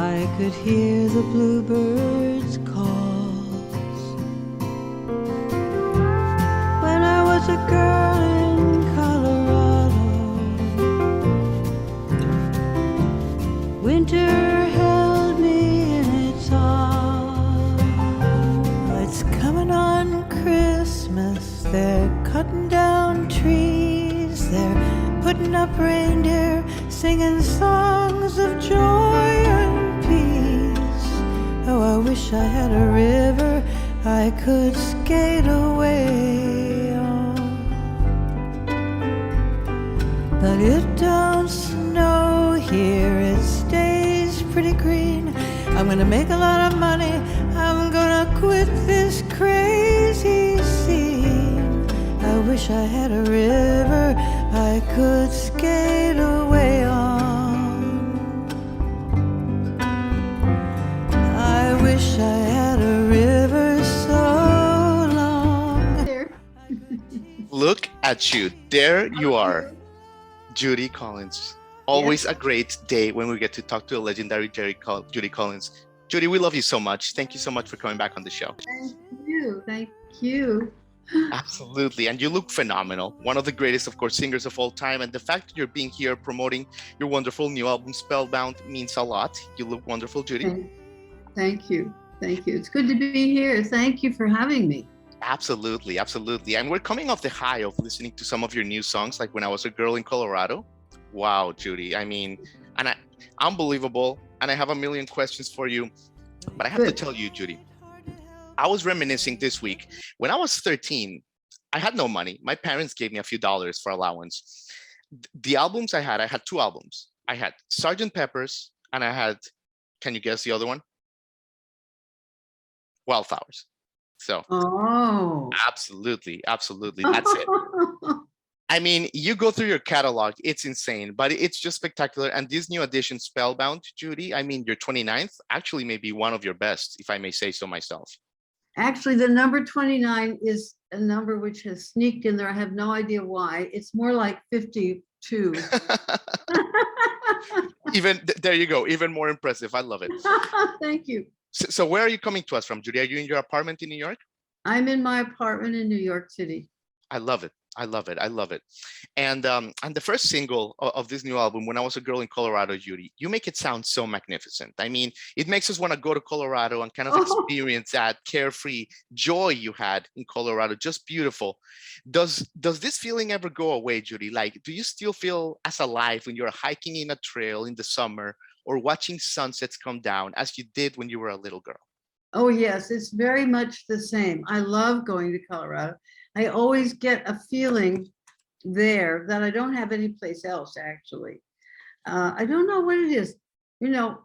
I could hear the bluebirds' calls. When I was a girl in Colorado, winter held me in its arms. It's coming on Christmas, they're cutting down trees, they're putting up reindeer, singing songs of joy and peace. Oh, I wish I had a river I could skate away on. But it don't snow here, it stays pretty green. I'm gonna make a lot of money, I'm gonna quit this crazy scene. I wish I had a river I could skate away on. I wish I had a river so long. There. Look at you. There you are, Judy Collins. Always a great day when we get to talk to a legendary Judy Collins. Judy, we love you so much. Thank you so much for coming back on the show. Thank you. Thank you. Absolutely. And you look phenomenal. One of the greatest, of course, singers of all time. And the fact that you're being here promoting your wonderful new album, Spellbound, means a lot. You look wonderful, Judy. Thank you. Thank you. It's good to be here. Thank you for having me. Absolutely. Absolutely. And we're coming off the high of listening to some of your new songs, like When I Was a Girl in Colorado. Wow, Judy. I mean, unbelievable. And I have a million questions for you. But I have to tell you, Judy, I was reminiscing this week. When I was 13, I had no money. My parents gave me a few dollars for allowance. The albums I had two albums. I had Sgt. Pepper's and I had, can you guess the other one? Wildflowers. So, absolutely. That's it. I mean, you go through your catalog, it's insane, but it's just spectacular. And this new edition, Spellbound, Judy, I mean, your 29th actually may be one of your best, if I may say so myself. Actually, the number 29 is a number which has sneaked in there. I have no idea why. It's more like 52. There you go. Even more impressive. I love it. Thank you. So where are you coming to us from, Judy? Are you in your apartment in New York? I'm in my apartment in New York City. I love it. And the first single of this new album, When I Was a Girl in Colorado, Judy, you make it sound so magnificent. I mean, it makes us want to go to Colorado and kind of experience that carefree joy you had in Colorado. Just beautiful. Does this feeling ever go away, Judy? Like, do you still feel as alive when you're hiking in a trail in the summer or watching sunsets come down as you did when you were a little girl? Oh, yes, it's very much the same. I love going to Colorado. I always get a feeling there that I don't have any place else, actually. I don't know what it is. You know,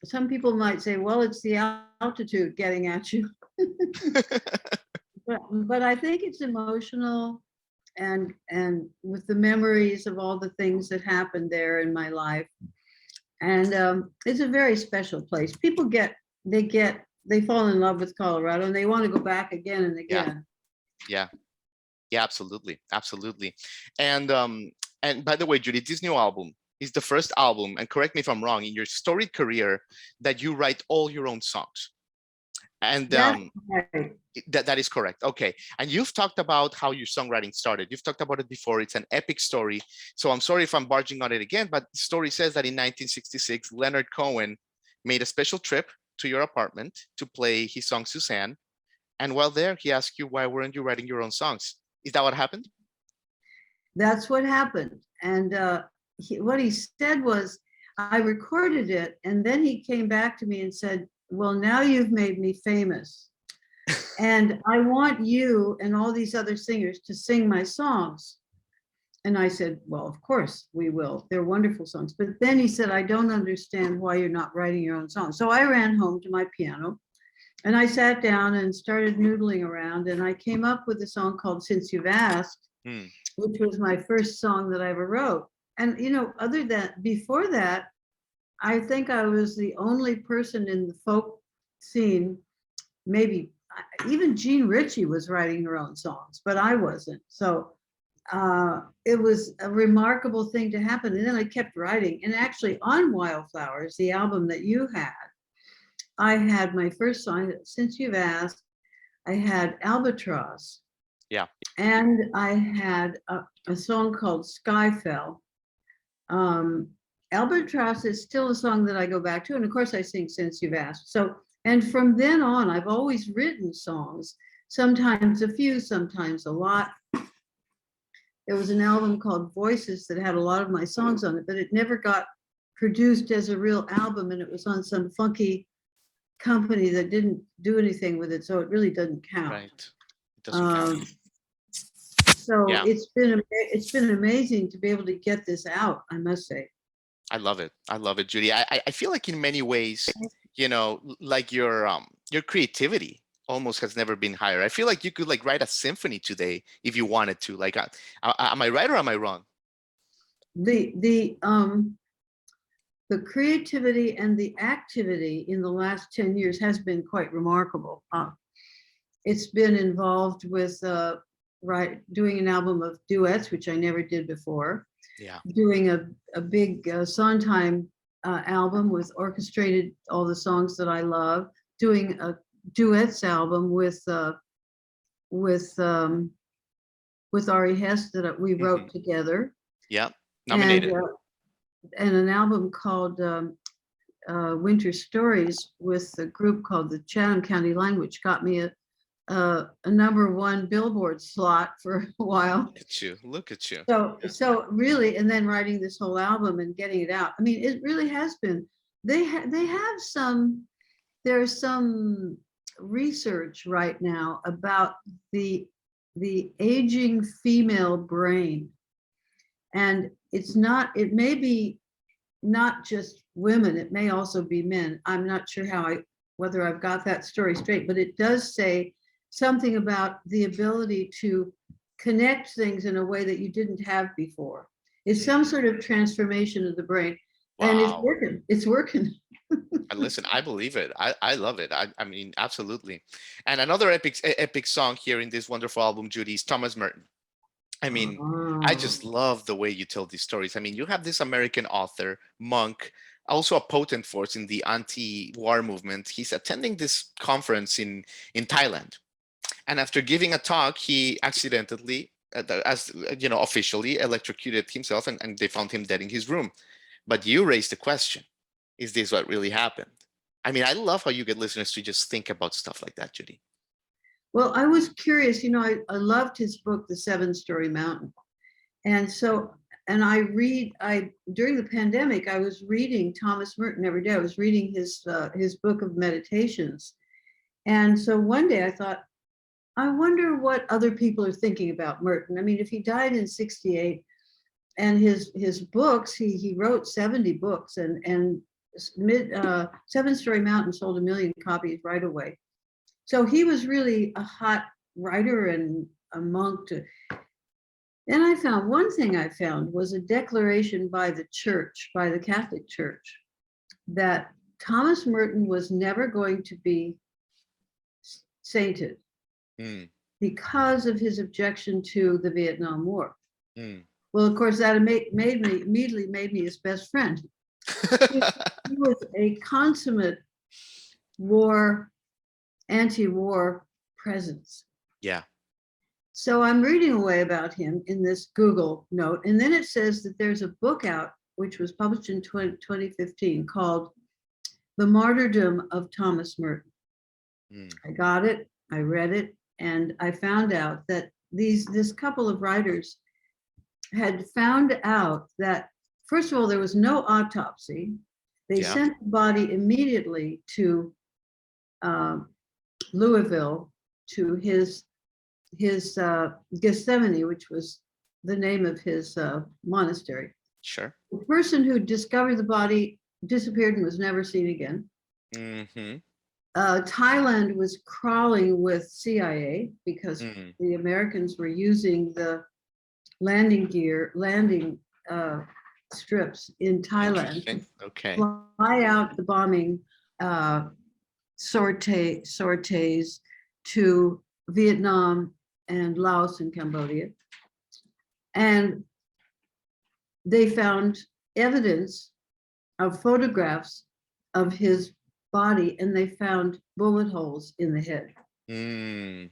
some people might say, well, it's the altitude getting at you. but I think it's emotional and with the memories of all the things that happened there in my life. And it's a very special place. People they fall in love with Colorado and they want to go back again and again. Yeah, absolutely. And by the way, Judy, this new album is the first album, and correct me if I'm wrong, in your storied career that you write all your own songs. And right. that is correct. Okay. And you've talked about how your songwriting started. You've talked about it before. It's an epic story. So I'm sorry if I'm barging on it again, but the story says that in 1966, Leonard Cohen made a special trip to your apartment to play his song Suzanne. And while there, he asked you, why weren't you writing your own songs? Is that what happened? That's what happened. And what he said was, I recorded it. And then he came back to me and said, well, now you've made me famous. And I want you and all these other singers to sing my songs. And I said, well, of course we will. They're wonderful songs. But then he said, I don't understand why you're not writing your own songs. So I ran home to my piano. And I sat down and started noodling around, and I came up with a song called Since You've Asked, which was my first song that I ever wrote. And, you know, before that, I think I was the only person in the folk scene, maybe even Jean Ritchie was writing her own songs, but I wasn't. So it was a remarkable thing to happen. And then I kept writing. And actually, on Wildflowers, the album that you had, I had my first song, Since You've Asked, I had Albatross. Yeah. And I had a song called Sky Fell. Albatross is still a song that I go back to. And of course, I sing Since You've Asked. So, and from then on, I've always written songs, sometimes a few, sometimes a lot. There was an album called Voices that had a lot of my songs on it, but it never got produced as a real album. And it was on some funky company that didn't do anything with it. So it really doesn't count. Right. It doesn't count. So Yeah. it's been amazing to be able to get this out, I must say. I love it. I love it, Judy. I feel like in many ways, you know, like your creativity almost has never been higher. I feel like you could like write a symphony today if you wanted to. Like, am I right or am I wrong? The creativity and the activity in the last 10 years has been quite remarkable. It's been involved with doing an album of duets, which I never did before. Yeah. Doing a big Sondheim album with orchestrated all the songs that I love. Doing a duets album with Ari Hess that we wrote together. Yeah, nominated. And an album called Winter Stories with a group called the Chatham County Line, which got me a #1 Billboard slot for a while. Look at you. Look at you. So really, and then writing this whole album and getting it out. I mean, it really has been. There's some research right now about the aging female brain, and it may be not just women, it may also be men. I'm not sure whether I've got that story straight, but it does say something about the ability to connect things in a way that you didn't have before. It's some sort of transformation of the brain. Wow. And it's working. It's working. Listen, I believe it. I love it. I mean, absolutely. And another epic song here in this wonderful album, Judy, is Thomas Merton. I mean, I just love the way you tell these stories. I mean, you have this American author, monk, also a potent force in the anti-war movement. He's attending this conference in Thailand. And after giving a talk, he accidentally, officially electrocuted himself, and they found him dead in his room. But you raised the question, is this what really happened? I mean, I love how you get listeners to just think about stuff like that, Judy. Well, I was curious, I loved his book, The 7-Story Mountain. And so, during the pandemic, I was reading Thomas Merton every day. I was reading his book of meditations. And so one day I thought, I wonder what other people are thinking about Merton. I mean, if he died in 1968 and his books, he wrote 70 books and 7-Story Mountain sold 1 million copies right away. So he was really a hot writer and a monk. Then I found one thing was a declaration by the church, by the Catholic Church, that Thomas Merton was never going to be sainted because of his objection to the Vietnam War. Well, of course, that immediately made me his best friend. He was a consummate anti-war presence. Yeah. So I'm reading away about him in this Google note, and then it says that there's a book out which was published in 2015 called The Martyrdom of Thomas Merton. I got it, I read it, and I found out that this couple of writers had found out that, first of all, there was no autopsy. They sent the body immediately to Louisville, to his Gethsemane, which was the name of his monastery. Sure. The person who discovered the body disappeared and was never seen again. Thailand was crawling with CIA because the Americans were using the landing strips in Thailand. Okay. Fly out the bombing sorties to Vietnam and Laos and Cambodia. And they found evidence of photographs of his body, and they found bullet holes in the head. Mm,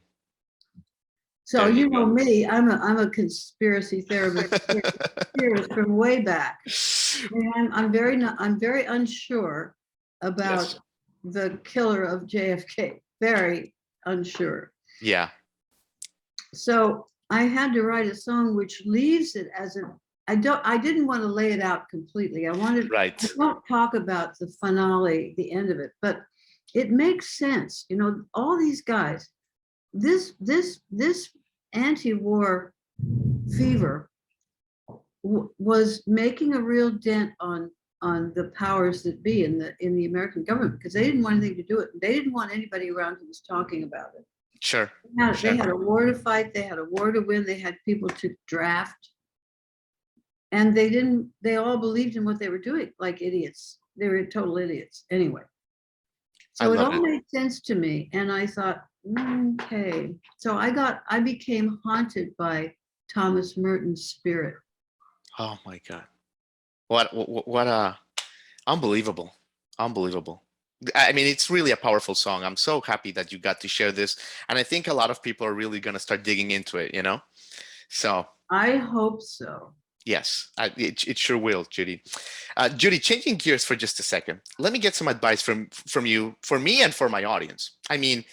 So there you you know go. me, I'm a conspiracy theorist from way back. And I'm very unsure about Yes. the killer of JFK. Very unsure. Yeah. So I had to write a song which leaves it as a, I didn't want to lay it out completely. I Right. won't talk about the finale, the end of it, but it makes sense. You know, all these guys, this anti-war fever was making a real dent on the powers that be in the American government, because they didn't want anything to do it. They didn't want anybody around who was talking about it. Sure. They had a war to fight. They had a war to win. They had people to draft. And they all believed in what they were doing, like idiots. They were total idiots. Anyway, I so it love all it. made sense to me. And I thought, okay. So I became haunted by Thomas Merton's spirit. Oh my God. What a unbelievable. Unbelievable. I mean, it's really a powerful song. I'm so happy that you got to share this. And I think a lot of people are really going to start digging into it, you know? So, I hope so. yes, it sure will, Judy. Judy, changing gears for just a second, let me get some advice from you, for me and for my audience. I mean,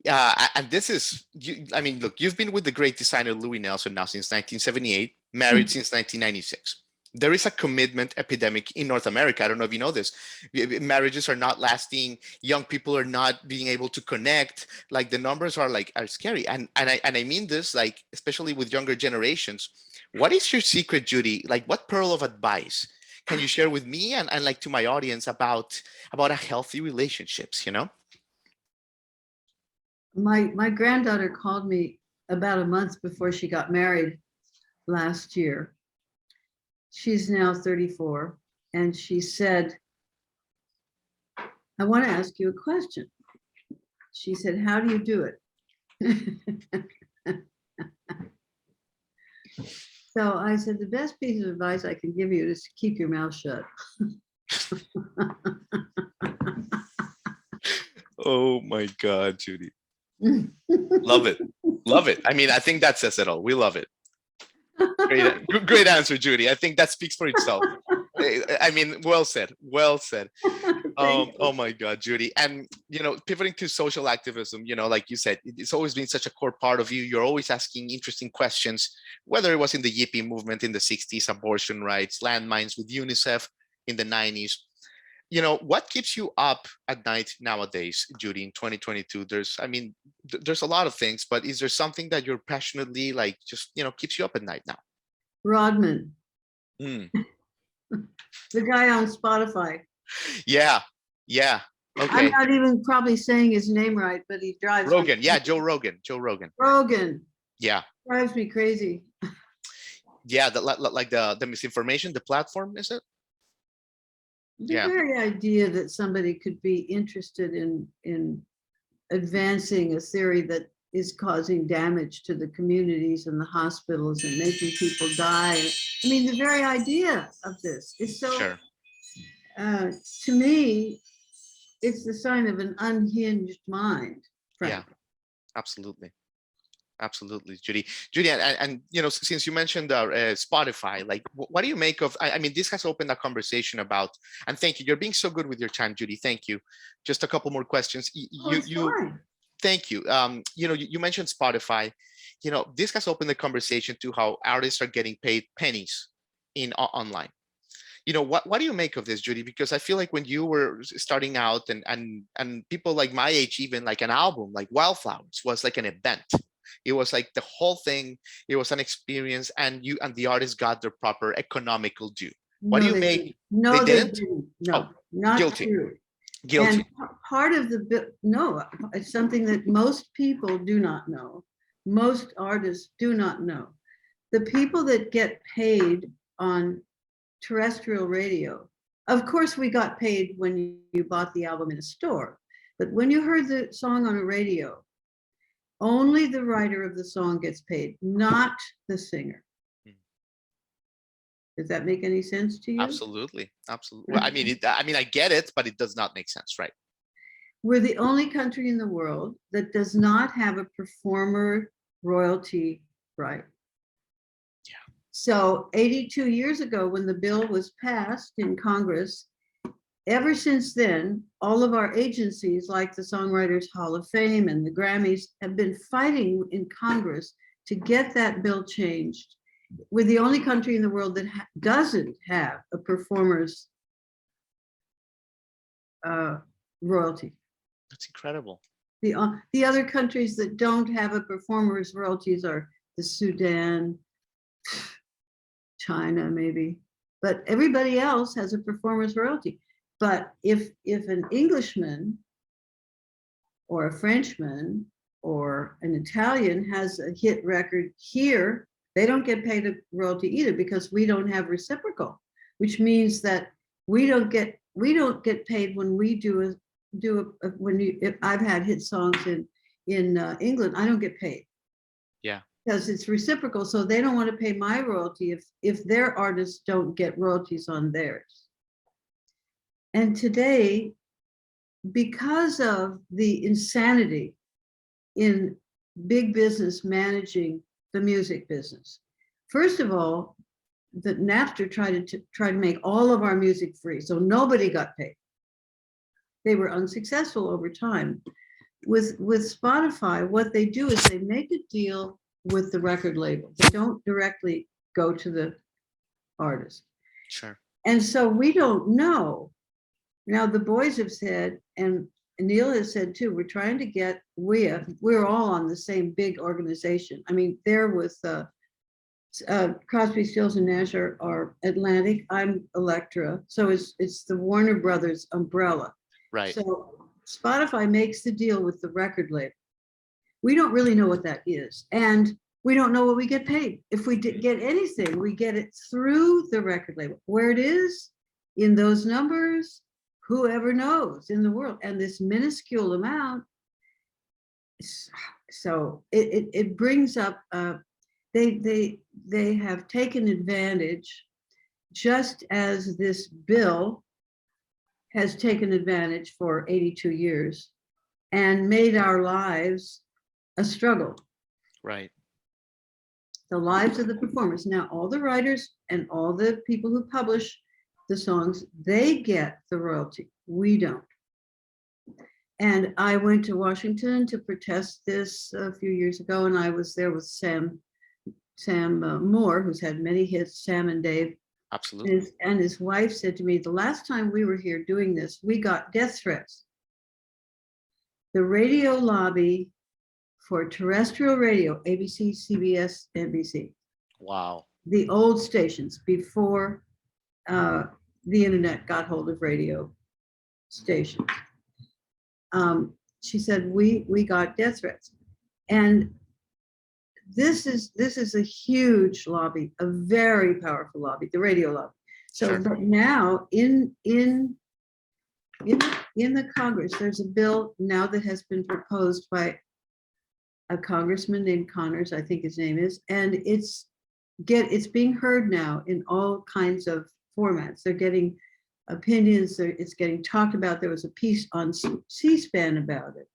and this is, I mean, look, you've been with the great designer Louis Nelson now since 1978, married since 1996. There is a commitment epidemic in North America. I don't know if you know this. Marriages are not lasting. Young people are not being able to connect. Like the numbers are scary. And I mean this, like, especially with younger generations. What is your secret, Judy? Like, what pearl of advice can you share with me and like to my audience about a healthy relationships, you know? My granddaughter called me about a month before she got married last year. She's now 34, and she said, I want to ask you a question. She said, how do you do it? So I said, the best piece of advice I can give you is to keep your mouth shut. Oh my God, Judy. Love it. Love it. I mean, I think that says it all. We love it. Great answer, Judy. I think that speaks for itself. I mean, well said. Well said. Oh my God, Judy. And, you know, pivoting to social activism, you know, like you said, it's always been such a core part of you. You're always asking interesting questions, whether it was in the Yippie movement in the 60s, abortion rights, landmines with UNICEF in the 90s. You know, what keeps you up at night nowadays, Judy, in 2022? I mean, there's a lot of things, but is there something that you're passionately like, just, you know, keeps you up at night now? Rodman, Mm. the guy on Spotify. Yeah. Yeah. I'm Okay. not even probably saying his name right, but he drives Rogan. me Yeah. crazy. Joe Rogan. Joe Rogan. Rogan Yeah. drives me crazy. Yeah. Like the misinformation, the platform, is it? The Yeah. very idea that somebody could be interested in advancing a theory that is causing damage to the communities and the hospitals and making people die. I mean, the very idea of this is so, Sure. to me, it's the sign of an unhinged mind, Yeah. frankly. Absolutely. Absolutely, Judy. Judy, and you know, since you mentioned Spotify, like, what do you make of? I mean, this has opened a conversation about. And thank you. You're being so good with your time, Judy. Thank you. Just a couple more questions. Oh, it's fine. Thank you. You know, you mentioned Spotify. You know, this has opened the conversation to how artists are getting paid pennies in online. You know, what do you make of this, Judy? Because I feel like when you were starting out, and people like my age, even like an album like Wildflowers was like an event. It was like the whole thing. It was an experience, and you and the artist got their proper economical due. What do No, you they make? didn't. They No, they didn't. didn't. Oh, No, not guilty, true. guilty. And part of the no, it's something that most people do not know. Most artists do not know. The people that get paid on terrestrial radio, of course, we got paid when you bought the album in a store, but when you heard the song on a radio, only the writer of the song gets paid, not the singer. Does that make any sense to you? Absolutely. Absolutely. Well, I mean, I get it, but it does not make sense, right? We're the only country in the world that does not have a performer royalty right. Yeah. So 82 years ago, when the bill was passed in Congress, ever since then, all of our agencies like the Songwriters Hall of Fame and the Grammys have been fighting in Congress to get that bill changed. We're the only country in the world that doesn't have a performer's royalty. That's incredible. The other countries that don't have a performer's royalties are the Sudan, China maybe, but everybody else has a performer's royalty. But if an Englishman or a Frenchman or an Italian has a hit record here, they don't get paid a royalty either because we don't have reciprocal, which means that we don't get paid when we if I've had hit songs in England, I don't get paid. Yeah. Because it's reciprocal, so they don't want to pay my royalty if their artists don't get royalties on theirs. And today, because of the insanity in big business managing the music business, first of all, the Napster tried to make all of our music free, so nobody got paid. They were unsuccessful over time. With Spotify, what they do is they make a deal with the record label. They don't directly go to the artist. Sure. And so we don't know. Now the boys have said, and Neil has said too, we're trying to get, we're all on the same big organization. I mean, they're with Crosby, Stills and Nash are Atlantic. I'm Elektra. So it's the Warner Brothers umbrella. Right. So Spotify makes the deal with the record label. We don't really know what that is. And we don't know what we get paid. If we get anything, we get it through the record label. Where it is in those numbers, whoever knows in the world. And this minuscule amount, so it brings up, they have taken advantage, just as this bill has taken advantage for 82 years and made our lives a struggle. Right. The lives of the performers. Now, all the writers and all the people who publish the songs, they get the royalty. We don't. And I went to Washington to protest this a few years ago, and I was there with Sam Moore, who's had many hits, Sam and Dave. Absolutely. And his wife said to me, the last time we were here doing this, we got death threats. The radio lobby for terrestrial radio, ABC, CBS, NBC. Wow. The old stations before the internet got hold of radio stations. She said, we got death threats. And this is a huge lobby, a very powerful lobby, the radio lobby. So Sure. But now in the Congress, there's a bill now that has been proposed by a congressman named Connors, I think his name is, and it's being heard now in all kinds of formats. They're getting opinions, it's getting talked about. There was a piece on C-SPAN about it.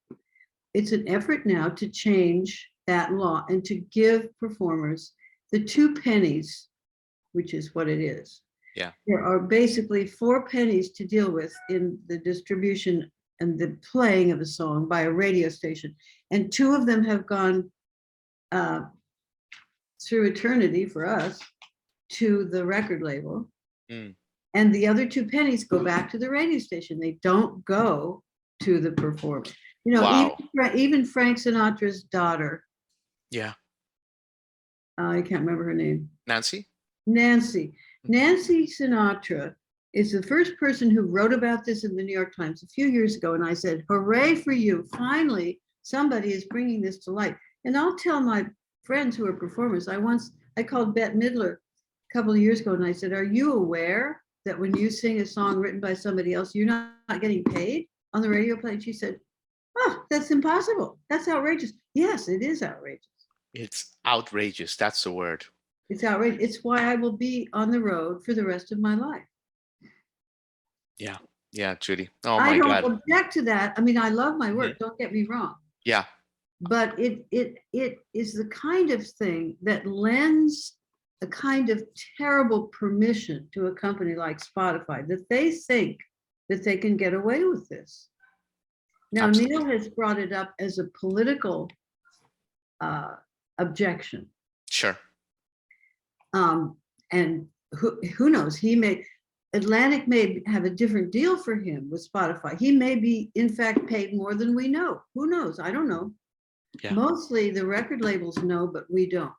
It's an effort now to change that law and to give performers the 2 pennies, which is what it is. Yeah. There are basically 4 pennies to deal with in the distribution and the playing of a song by a radio station. And 2 of them have gone through eternity for us to the record label. Mm. And the other 2 pennies go back to the radio station. They don't go to the performer. You know, Wow. even Frank Sinatra's daughter. Yeah. I can't remember her name. Nancy Sinatra is the first person who wrote about this in the New York Times a few years ago. And I said, hooray for you. Finally, somebody is bringing this to light. And I'll tell my friends who are performers. I called Bette Midler a couple of years ago and I said, are you aware that when you sing a song written by somebody else, you're not getting paid on the radio play? And she said, oh, that's impossible. That's outrageous. Yes, it is outrageous. It's outrageous. That's the word. It's outrageous. It's why I will be on the road for the rest of my life. Yeah. Yeah, Judy. Oh I my don't God. object to that. I mean, I love my work. Mhm. Don't get me wrong. Yeah. But it is the kind of thing that lends a kind of terrible permission to a company like Spotify, that they think that they can get away with this. Now, Absolutely. Neil has brought it up as a political objection. Sure. And who knows, Atlantic may have a different deal for him with Spotify. He may be, in fact, paid more than we know. Who knows? I don't know. Yeah. Mostly the record labels know, but we don't.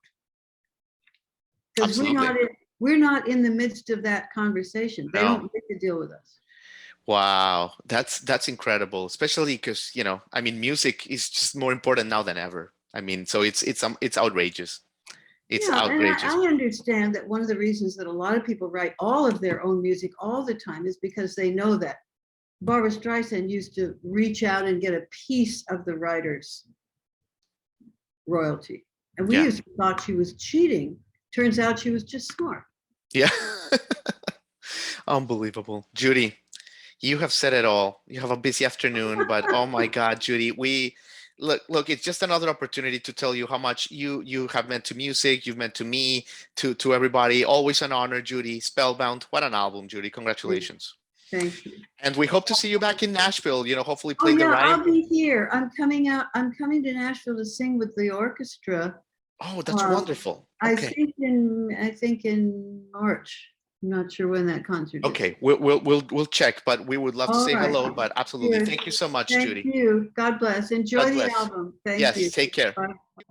Because Absolutely. we're not in the midst of that conversation. They No. don't make a deal with us. Wow. That's incredible, especially because, I mean, music is just more important now than ever. I mean, so it's outrageous. It's Yeah, and outrageous. I understand that one of the reasons that a lot of people write all of their own music all the time is because they know that Barbra Streisand used to reach out and get a piece of the writer's royalty. And we Yeah. used to thought she was cheating. Turns out she was just smart. Yeah. Unbelievable. Judy, you have said it all. You have a busy afternoon, but oh my God, Judy, look, it's just another opportunity to tell you how much you have meant to music, you've meant to me, to everybody. Always an honor, Judy. Spellbound. What an album, Judy. Congratulations. Thank you. And we hope to see you back in Nashville, hopefully Oh playing the yeah, Ryan. I'll be here. I'm coming to Nashville to sing with the orchestra. Oh, that's wonderful. I Okay. think in March. I'm not sure when that concert is. Okay, we'll check, but we would love to All say right. hello. But absolutely, Sure. thank you so much, Thank Judy. you. God bless. Enjoy God the bless. album. Thank Yes, you. take care. Bye.